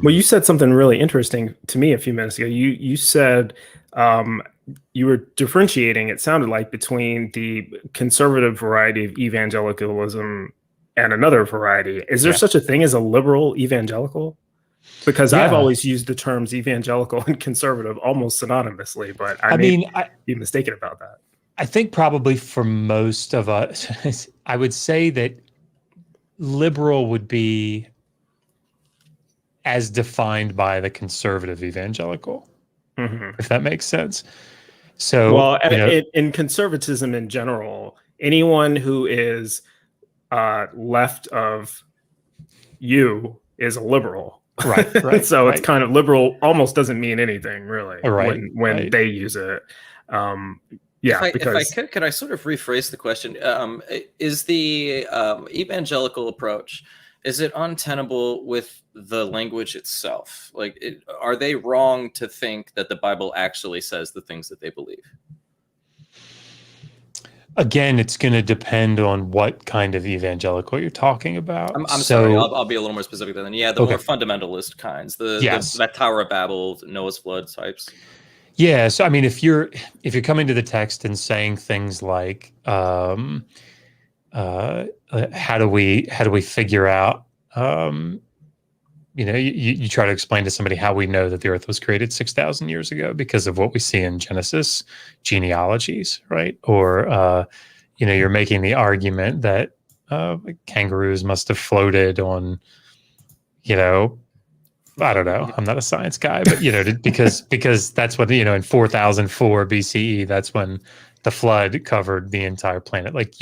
Well, you said something really interesting to me a few minutes ago. You said you were differentiating, it sounded like, between the conservative variety of evangelicalism and another variety. Is there such a thing as a liberal evangelical? Because I've always used the terms evangelical and conservative almost synonymously, but I may be mistaken about that. I think probably for most of us, I would say that liberal would be as defined by the conservative evangelical, if that makes sense. So, well, in conservatism in general, anyone who is left of you is a liberal. Right. So it's kind of liberal almost doesn't mean anything really when they use it. If I could I sort of rephrase the question? Is the evangelical approach, is it untenable with the language itself? Like, are they wrong to think that the Bible actually says the things that they believe? Again, it's going to depend on what kind of evangelical you're talking about. I'm sorry, I'll be a little more specific than that. The more fundamentalist kinds, that Tower of Babel, Noah's flood types. Yeah, so I mean, if you're coming to the text and saying things like, how do we figure out, you try to explain to somebody how we know that the earth was created 6,000 years ago because of what we see in Genesis genealogies, right? Or, you're making the argument that kangaroos must have floated on, I don't know. I'm not a science guy, but because that's what in 4004 BCE, that's when the flood covered the entire planet. Like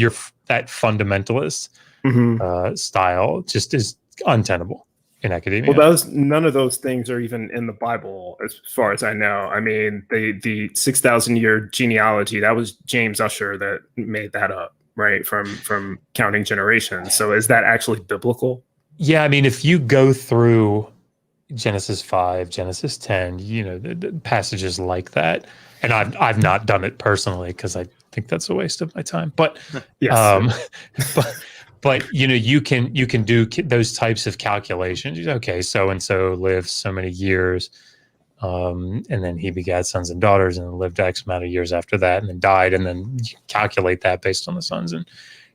that fundamentalist style just is untenable in academia. Well, none of those things are even in the Bible, as far as I know. I mean, the 6,000 year genealogy, that was James Ussher that made that up, right? From counting generations. So is that actually biblical? Yeah, I mean, if you go through Genesis 5, Genesis 10, the passages like that. And I've not done it personally because I think that's a waste of my time. But but you can do those types of calculations. Okay, so and so lived so many years, and then he begat sons and daughters, and lived X amount of years after that, and then died, and then you calculate that based on the sons, and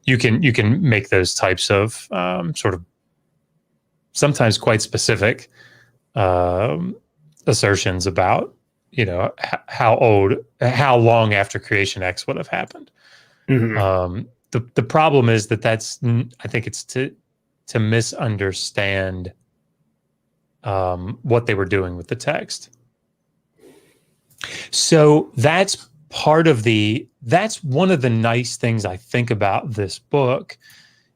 you can make those types of sort of sometimes quite specific assertions about how long after creation X would have happened. The problem is that's I think it's to misunderstand what they were doing with the text. So that's one of the nice things I think about this book.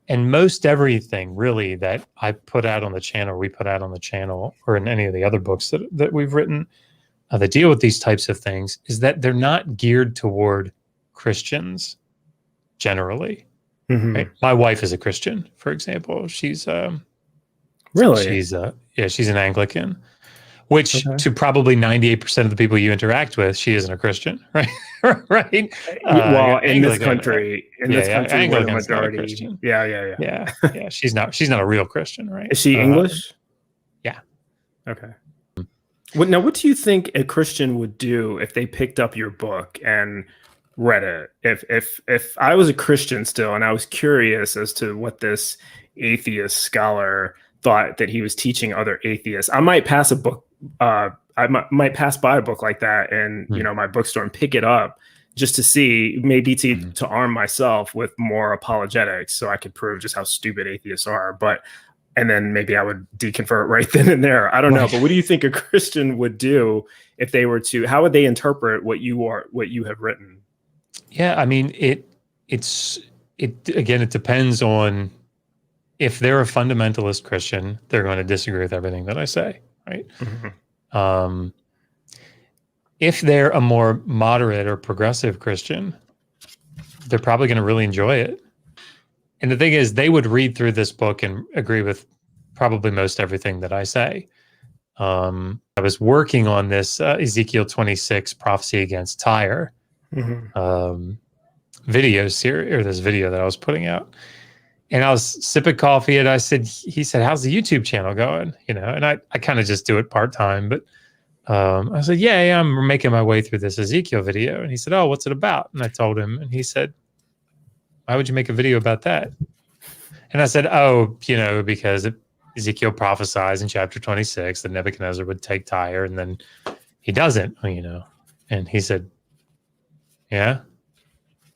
And most everything really that I put out on the channel, we put out on the channel, or in any of the other books that we've written that deal with these types of things, is that they're not geared toward Christians generally. Right? My wife is a Christian, for example. She's really? She's an Anglican, which to probably 98% of the people you interact with, she isn't a Christian, right? Right. Well, in this country, we're the majority. Christian. Yeah. She's not a real Christian, right? Is she English? Yeah. Okay. Now, what do you think a Christian would do if they picked up your book and read it? If I was a Christian still and I was curious as to what this atheist scholar thought that he was teaching other atheists, I might pass a book. I might pass by a book like that in my bookstore and pick it up just to see, maybe to arm myself with more apologetics so I could prove just how stupid atheists are. And then maybe I would deconvert right then and there. I don't know. But what do you think a Christian would do if they were to? How would they interpret what you have written? Yeah, I mean, it depends on if they're a fundamentalist Christian, they're going to disagree with everything that I say, right? If they're a more moderate or progressive Christian, they're probably going to really enjoy it. And the thing is, they would read through this book and agree with probably most everything that I say. I was working on this Ezekiel 26 prophecy against Tyre video series, or this video that I was putting out. And I was sipping coffee, and he said, how's the YouTube channel going? You know, and I kind of just do it part-time, but I said, yeah, I'm making my way through this Ezekiel video. And he said, oh, what's it about? And I told him, and he said, why would you make a video about that? And I said, oh, you know, because Ezekiel prophesies in chapter 26 that Nebuchadnezzar would take Tyre, and then he doesn't, you know. And he said, yeah.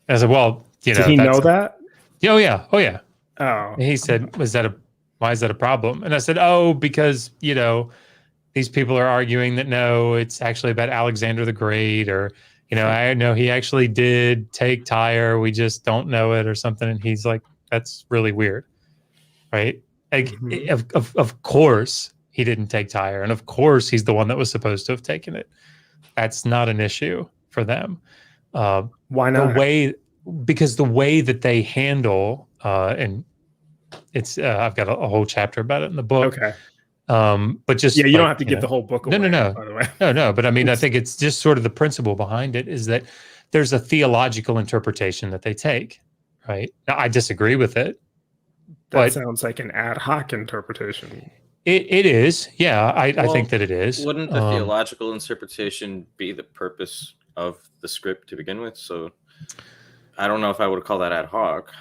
And I said, well, you know. Did he know that? Oh, yeah. Oh, yeah. Oh. And he said, why is that a problem? And I said, oh, because, you know, these people are arguing that no, it's actually about Alexander the Great, or, you know, I know he actually did take Tyre, we just don't know it or something. And he's like, that's really weird, right? Like, of course he didn't take Tyre, and of course he's the one that was supposed to have taken it. That's not an issue for them. Why not? Because the way that they handle, and it's I've got a whole chapter about it in the book. Okay. But just you don't have to give the whole book away. No. By the way. No. But I mean, I think it's just sort of the principle behind it is that there's a theological interpretation that they take, right? Now, I disagree with it. That sounds like an ad hoc interpretation. It is, yeah. I think that it is. Wouldn't the theological interpretation be the purpose of the script to begin with? So I don't know if I would call that ad hoc.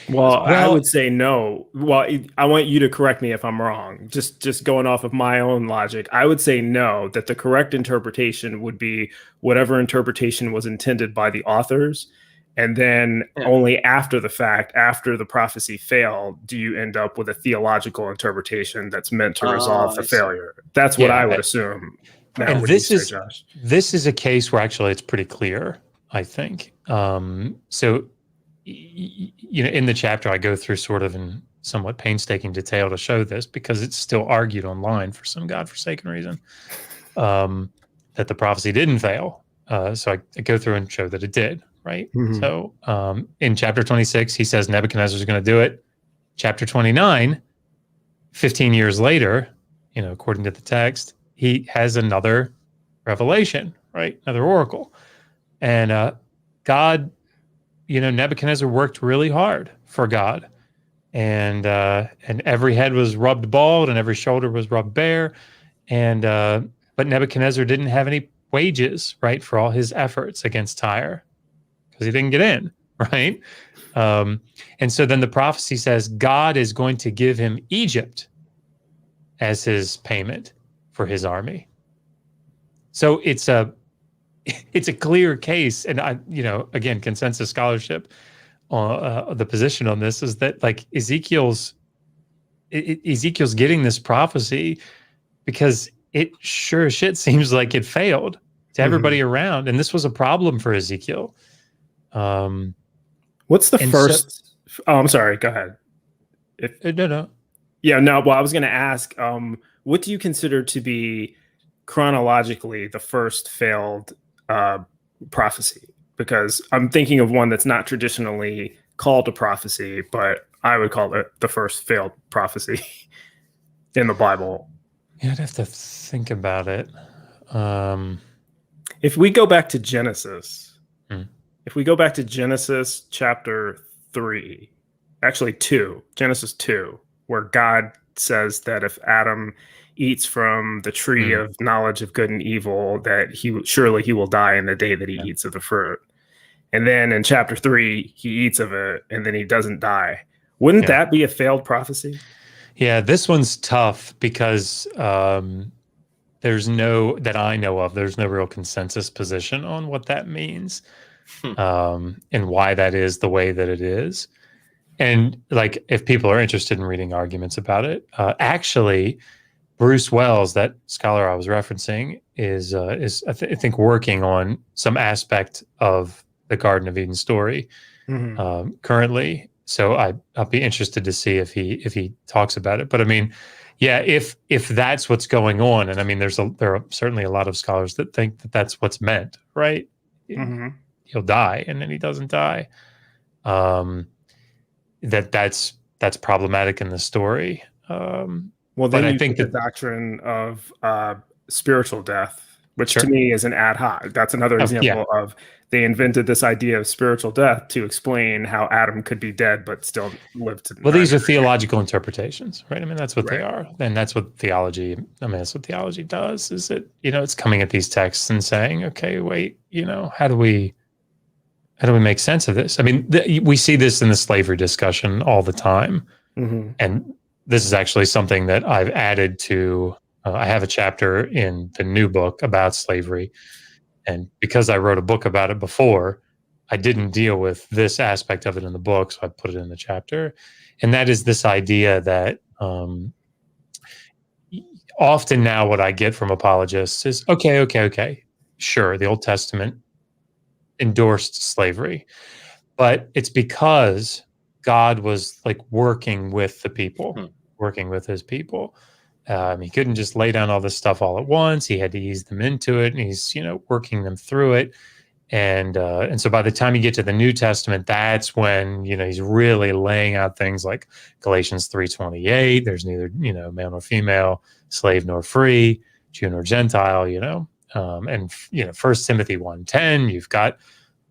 Well, I would say no. Well, I want you to correct me if I'm wrong. Just going off of my own logic, I would say no, that the correct interpretation would be whatever interpretation was intended by the authors. And then only after the fact, after the prophecy failed, do you end up with a theological interpretation that's meant to resolve the failure. That's what I would assume. Now, and this is a case where actually it's pretty clear, I think. So, you know, in the chapter, I go through sort of in somewhat painstaking detail to show this, because it's still argued online for some godforsaken reason, that the prophecy didn't fail. So I go through and show that it did, right? So in chapter 26, he says Nebuchadnezzar is going to do it. Chapter 29, 15 years later, you know, according to the text, he has another revelation, right? Another oracle. And God, you know, Nebuchadnezzar worked really hard for God, and every head was rubbed bald and every shoulder was rubbed bare, and but Nebuchadnezzar didn't have any wages, right, for all his efforts against Tyre, because he didn't get in, right? And so then the prophecy says God is going to give him Egypt as his payment for his army. So it's a clear case, and I, you know, again, consensus scholarship, the position on this is that like Ezekiel's getting this prophecy because it sure as shit seems like it failed to everybody around, and this was a problem for Ezekiel. What's the first? I'm sorry. Go ahead. No. Yeah, no. Well, I was going to ask, what do you consider to be chronologically the first failed prophecy? Because I'm thinking of one that's not traditionally called a prophecy, but I would call it the first failed prophecy in the Bible. Yeah, I'd have to think about it. If we go back to Genesis, chapter 3, actually 2, Genesis 2, where God says that if Adam eats from the tree of knowledge of good and evil, that he will die in the day that he eats of the fruit. And then in chapter 3, he eats of it and then he doesn't die. Wouldn't that be a failed prophecy? Yeah, this one's tough because there's no real consensus position on what that means, and why that is the way that it is. And like, if people are interested in reading arguments about it, actually, Bruce Wells, that scholar I was referencing, is I think working on some aspect of the Garden of Eden story currently. So I'll be interested to see if he talks about it. But I mean, yeah, if that's what's going on, and I mean, there are certainly a lot of scholars that think that that's what's meant, right? He'll die, and then he doesn't die. That's problematic in the story. Well, then I think the doctrine of spiritual death which Sure. to me is an ad hoc. That's another example of they invented this idea of spiritual death to explain how Adam could be dead but still live to. Well, these are theological interpretations, right? I mean, that's what they Right. are, and that's what theology. I mean, that's what theology does. Is it, it's coming at these texts and saying, okay, wait, how do we make sense of this? I mean, we see this in the slavery discussion all the time, and this is actually something that I've added to. I have a chapter in the new book about slavery, and because I wrote a book about it before, I didn't deal with this aspect of it in the book, so I put it in the chapter. And that is this idea that often now what I get from apologists is, okay, sure, the Old Testament endorsed slavery, but it's because God was like working with the people, working with his people. He couldn't just lay down all this stuff all at once. He had to ease them into it, and he's working them through it. And so by the time you get to the New Testament, that's when he's really laying out things like Galatians 3:28. There's neither male nor female, slave nor free, Jew nor Gentile. And 1 Timothy 1:10. You've got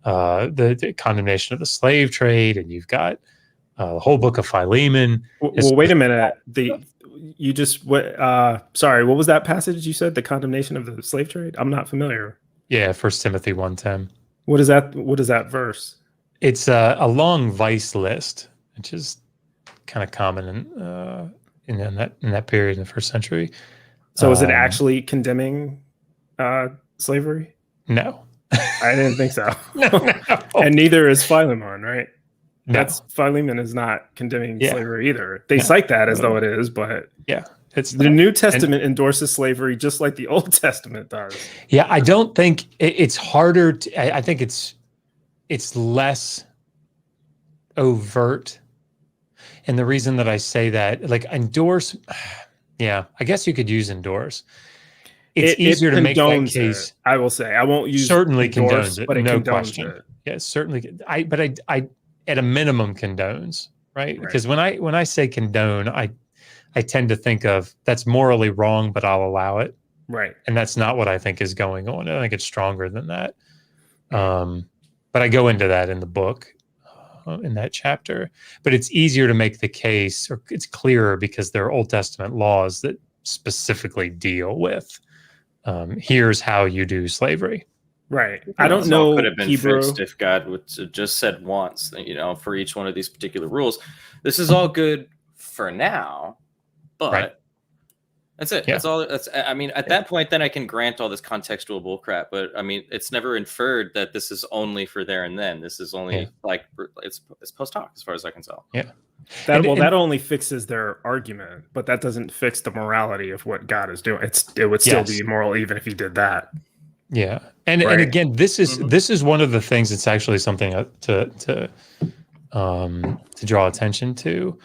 the condemnation of the slave trade, and you've got the whole book of Philemon. Well, wait a minute. Sorry, what was that passage you said? The condemnation of the slave trade? I'm not familiar. Yeah, 1 Timothy 1:10. What is that? What is that verse? It's a long vice list, which is kind of common in that period in the first century. So is it actually condemning slavery? No. I didn't think so. No. And neither is Philemon, right? No. Philemon is not condemning slavery either. They cite that as though it is, but it's the New Testament endorses slavery just like the Old Testament does. Yeah, I don't think it's harder. I think it's less overt, and the reason that I say that, like, endorse, I guess you could use endorse. It's easier to make that case. I will say I won't use certainly condones it, but it no condones question. it. Yeah, certainly. I at a minimum condones, right? Because when I say condone, I tend to think of that's morally wrong, but I'll allow it. Right. And that's not what I think is going on. I think it's stronger than that. But I go into that in the book, in that chapter. But it's easier to make the case, or it's clearer because there are Old Testament laws that specifically deal with here's how you do slavery. Right. I don't know. Could have been Hebrew. fixed if God would have just said once, for each one of these particular rules. This is all good for now, but that's it. That's all. I mean, at that point, then I can grant all this contextual bullcrap. But I mean, it's never inferred that this is only for there and then. This is only like it's post hoc, as far as I can tell. Yeah. That only fixes their argument, but that doesn't fix the morality of what God is doing. It would still be immoral even if he did that. Yeah, and again, this is one of the things that's actually something to draw attention to.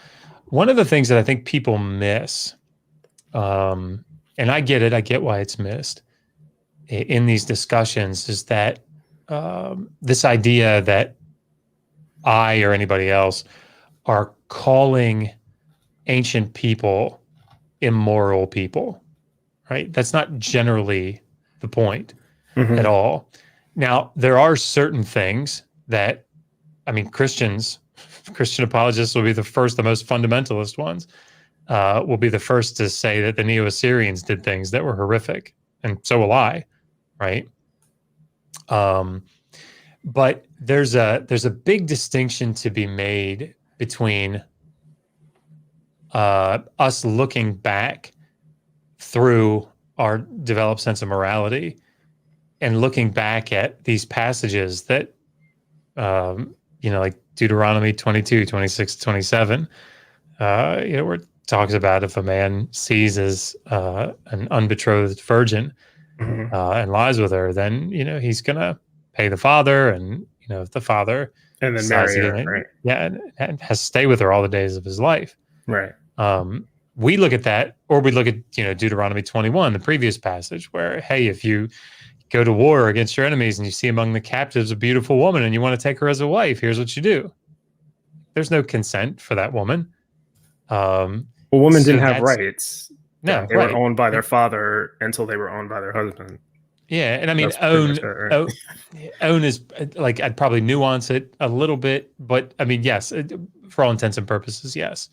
One of the things that I think people miss, and I get it, I get why it's missed in these discussions, is that this idea that I or anybody else are calling ancient people immoral people, right? That's not generally the point at all. Now, there are certain things that, I mean, Christian apologists will be the most fundamentalist ones, will be the first to say that the Neo-Assyrians did things that were horrific, and so will I, right? But there's a big distinction to be made between us looking back through our developed sense of morality and looking back at these passages that, like Deuteronomy 22, 26, 27, where it talks about if a man seizes an unbetrothed virgin and lies with her, then, he's going to pay the father, and, if the father and then marry her, right? Yeah, and has to stay with her all the days of his life. Right. We look at that, or we look at, Deuteronomy 21, the previous passage, where, hey, if you go to war against your enemies and you see among the captives a beautiful woman and you want to take her as a wife, here's what you do. There's no consent for that woman. Well, women didn't have rights. No, they were owned by their father until they were owned by their husband. Yeah, and I mean, That's pretty much it, right? own is like, I'd probably nuance it a little bit, but I mean, yes, for all intents and purposes, yes.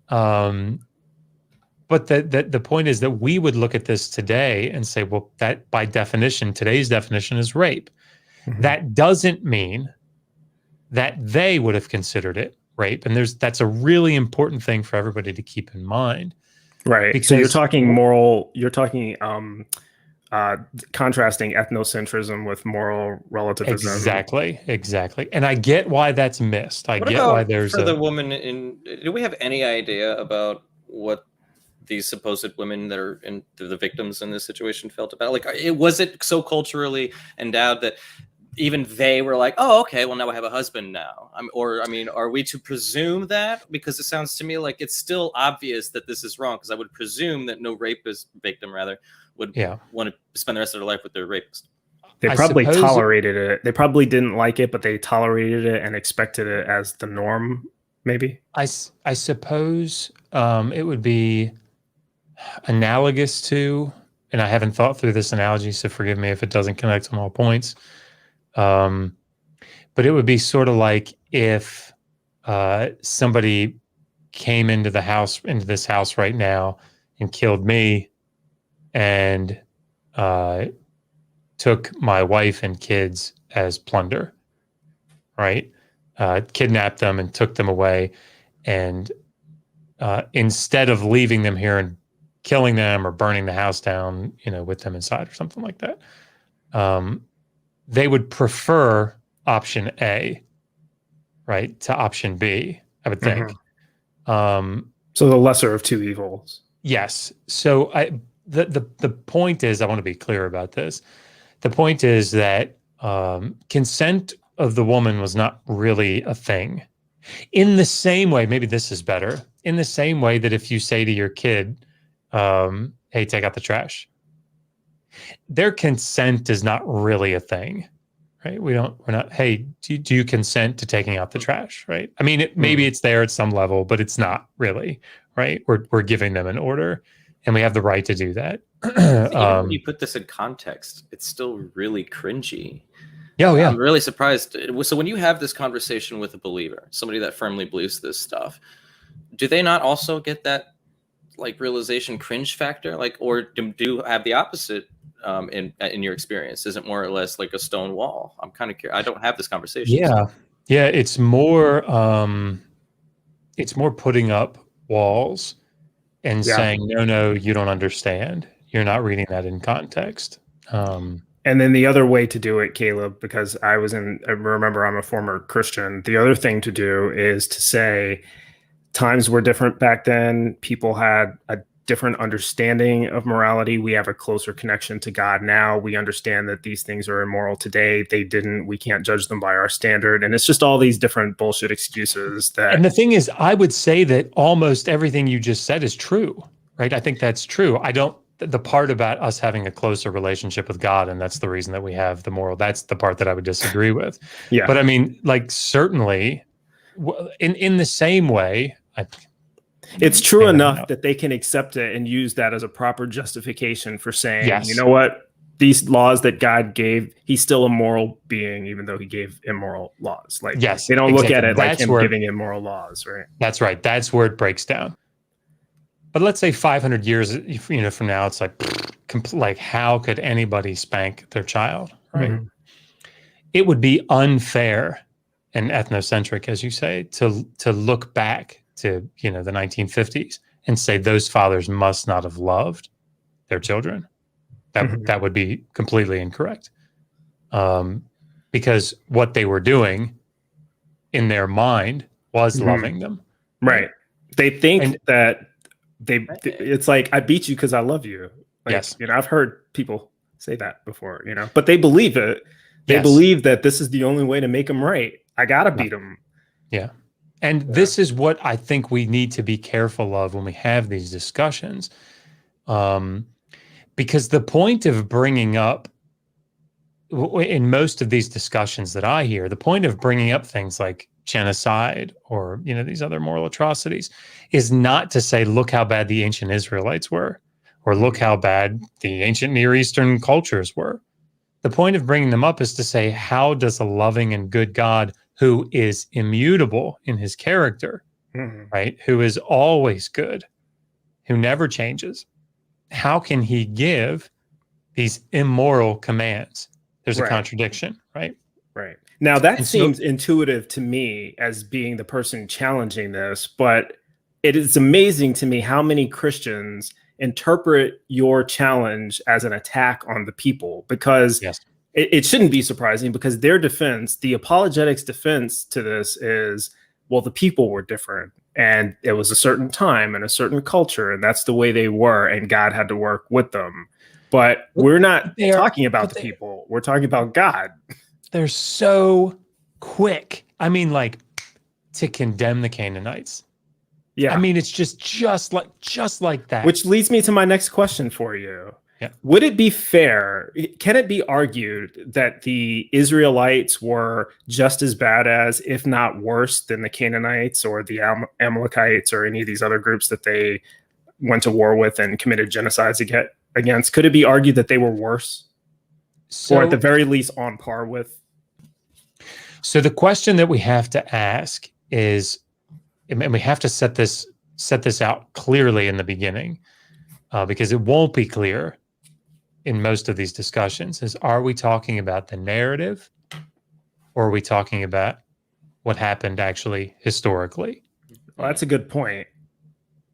But the point is that we would look at this today and say, well, that by definition, today's definition is rape. Mhm. That doesn't mean that they would have considered it rape, and that's a really important thing for everybody to keep in mind. Right. Because So you're talking moral. You're talking contrasting ethnocentrism with moral relativism. Exactly. And I get why that's missed. I What get about why there's for the woman in? Do we have any idea about what these supposed women that are the victims in this situation felt about? Like, was it so culturally endowed that even they were like, "Oh, okay, well now I have a husband now"? I mean, are we to presume that? Because it sounds to me like it's still obvious that this is wrong. Because I would presume that no rapist victim, rather, would want to spend the rest of their life with their rapist. They probably tolerated it. They probably didn't like it, but they tolerated it and expected it as the norm. Maybe. I suppose it would be analogous to, and I haven't thought through this analogy, so forgive me if it doesn't connect on all points. But it would be sort of like if somebody came into this house right now and killed me and took my wife and kids as plunder, right? Kidnapped them and took them away. And instead of leaving them here and killing them or burning the house down, with them inside or something like that, they would prefer option A, right, to option B, I would think. Mm-hmm. So the lesser of two evils. Yes. So the point is, I want to be clear about this. The point is that consent of the woman was not really a thing. In the same way, maybe this is better, in the same way that if you say to your kid, hey, take out the trash, their consent is not really a thing, right? We're not, hey, do you consent to taking out the trash, right? I mean, maybe it's there at some level, but it's not really, right? We're giving them an order and we have the right to do that. Even when you put this in context, it's still really cringy. Oh, yeah. I'm really surprised. So when you have this conversation with a believer, somebody that firmly believes this stuff, do they not also get that like realization cringe factor? Like, or do you have the opposite in your experience? Is it more or less like a stone wall? I'm kind of curious. I don't have this conversation. Yeah. Yeah. It's more putting up walls and saying, no, you don't understand. You're not reading that in context. And then the other way to do it, Caleb, because I remember I'm a former Christian. The other thing to do is to say times were different back then. People had a different understanding of morality. We have a closer connection to God now. We understand that these things are immoral today. They didn't. We can't judge them by our standard. And it's just all these different bullshit excuses that. And the thing is, I would say that almost everything you just said is true, right? I think that's true. The part about us having a closer relationship with God, and that's the reason that we have the moral, that's the part that I would disagree with. Yeah. But I mean, like, certainly in the same way, it's true enough that they can accept it and use that as a proper justification for saying, you know what, these laws that God gave, he's still a moral being, even though he gave immoral laws. Like, they don't look at it like him giving immoral laws, right? That's right. That's where it breaks down. But let's say 500 years, from now, it's like how could anybody spank their child, right? Mm-hmm. It would be unfair and ethnocentric, as you say, to look back to the 1950s and say those fathers must not have loved their children. That would be completely incorrect, because what they were doing in their mind was loving them, right? They think that. It's like, I beat you because I love you. Like, yes. I've heard people say that before, but they believe it. They believe that this is the only way to make them right. I got to beat them. Yeah. And this is what I think we need to be careful of when we have these discussions. Because the point of bringing up, in most of these discussions that I hear, the point of bringing up things like genocide or these other moral atrocities is not to say, look how bad the ancient Israelites were. or look how bad the ancient Near Eastern cultures were. The point of bringing them up is to say, how does a loving and good God who is immutable in his character, right, who is always good, who never changes, how can he give these immoral commands? There's a contradiction, right? Right. Now that And seems intuitive to me as being the person challenging this, but it is amazing to me how many Christians interpret your challenge as an attack on the people, because yes. it shouldn't be surprising, because their defense, the apologetics defense to this is, well, the people were different and it was a certain time and a certain culture, and that's the way they were, and God had to work with them. But we're not talking about the people. We're talking about God. They're so quick. I mean, like, to condemn the Canaanites. Yeah. I mean, it's just like that. Which leads me to my next question for you. Yeah. Would it be fair? Can it be argued that the Israelites were just as bad as, if not worse than, the Canaanites or the Amalekites or any of these other groups that they went to war with and committed genocides against? Could it be argued that they were worse, or at the very least on par with? So the question that we have to ask is, and we have to set this out clearly in the beginning, because it won't be clear in most of these discussions, is, are we talking about the narrative, or are we talking about what happened actually historically? Well, that's a good point.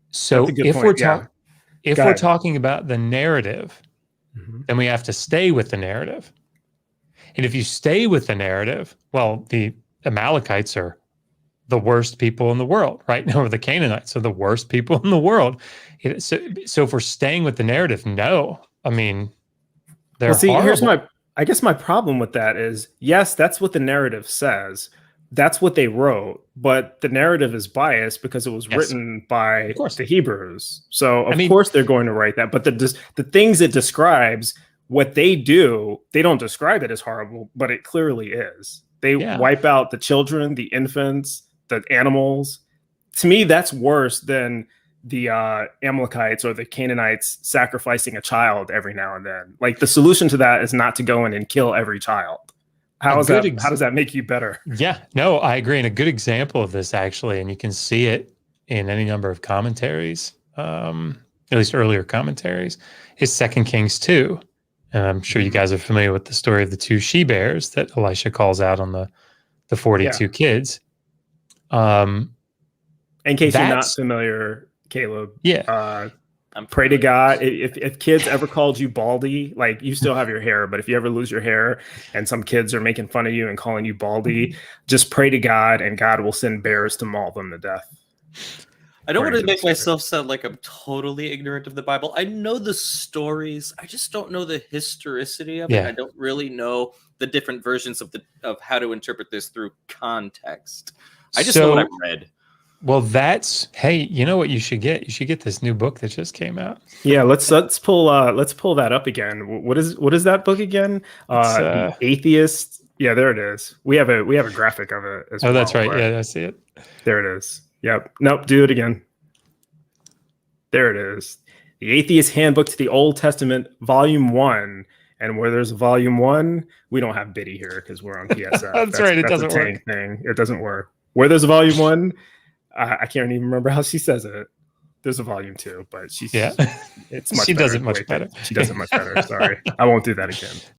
So if we're talking about the narrative, then we have to stay with the narrative. And if you stay with the narrative, well, the Amalekites are the worst people in the world, right? Or the Canaanites are the worst people in the world. So if we're staying with the narrative, no. I mean, they're horrible. I guess my problem with that is, yes, that's what the narrative says. That's what they wrote, but the narrative is biased because it was written by the Hebrews. So of course they're going to write that. But the things it describes, what they do, they don't describe it as horrible, but it clearly is. They wipe out the children, the infants, the animals. To me, that's worse than the Amalekites or the Canaanites sacrificing a child every now and then. Like, the solution to that is not to go in and kill every child. How does that make you better? Yeah, no, I agree. And a good example of this, actually, and you can see it in any number of commentaries, at least earlier commentaries, is 2 Kings 2. And I'm sure you guys are familiar with the story of the 2 she-bears that Elisha calls out on the 42 kids. In case you're not familiar, Caleb, pray to God. If kids ever called you Baldy, like, you still have your hair, but if you ever lose your hair and some kids are making fun of you and calling you Baldy, just pray to God and God will send bears to maul them to death. I don't want to make myself sound like I'm totally ignorant of the Bible. I know the stories. I just don't know the historicity of it. I don't really know the different versions of how to interpret this through context. I just know what I've read. Well, hey, you know what you should get? You should get this new book that just came out. Yeah, let's pull that up again. What is that book again? The Atheist. Yeah, there it is. We have a graphic of it as well. Oh, that's right. Yeah, I see it. There it is. Yep. Nope. Do it again. There it is. The Atheist Handbook to the Old Testament, Volume 1. And where there's a Volume 1, we don't have Biddy here because we're on PSF. That's right. It doesn't work. It doesn't work. Where there's a Volume 1, I can't even remember how she says it. There's a Volume 2, but it's much she better. does it much better. She does it much better. Sorry. I won't do that again.